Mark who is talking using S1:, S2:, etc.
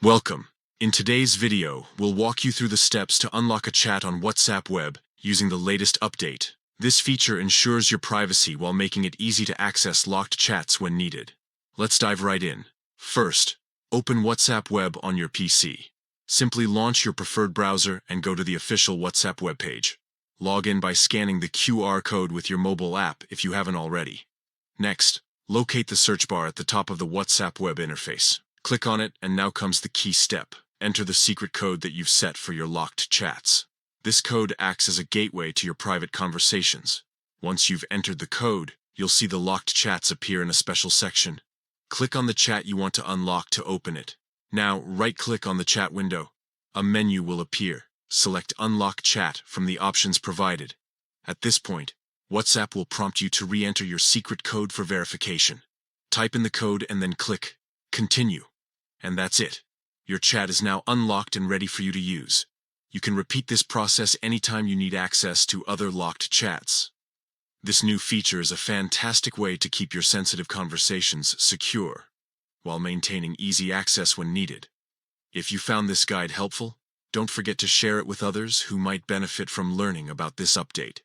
S1: Welcome. In today's video, we'll walk you through the steps to unlock a chat on WhatsApp web using the latest update. This feature ensures your privacy while making it easy to access locked chats when needed. Let's dive right in. First, open WhatsApp web on your PC. Simply launch your preferred browser and go to the official WhatsApp webpage. Log in by scanning the QR code with your mobile app if you haven't already. Next, locate the search bar at the top of the WhatsApp web interface. Click on it, and now comes the key step. Enter the secret code that you've set for your locked chats. This code acts as a gateway to your private conversations. Once you've entered the code, you'll see the locked chats appear in a special section. Click on the chat you want to unlock to open it. Now, right-click on the chat window. A menu will appear. Select Unlock Chat from the options provided. At this point, WhatsApp will prompt you to re-enter your secret code for verification. Type in the code and then click Continue. And that's it. Your chat is now unlocked and ready for you to use. You can repeat this process anytime you need access to other locked chats. This new feature is a fantastic way to keep your sensitive conversations secure, while maintaining easy access when needed. If you found this guide helpful, don't forget to share it with others who might benefit from learning about this update.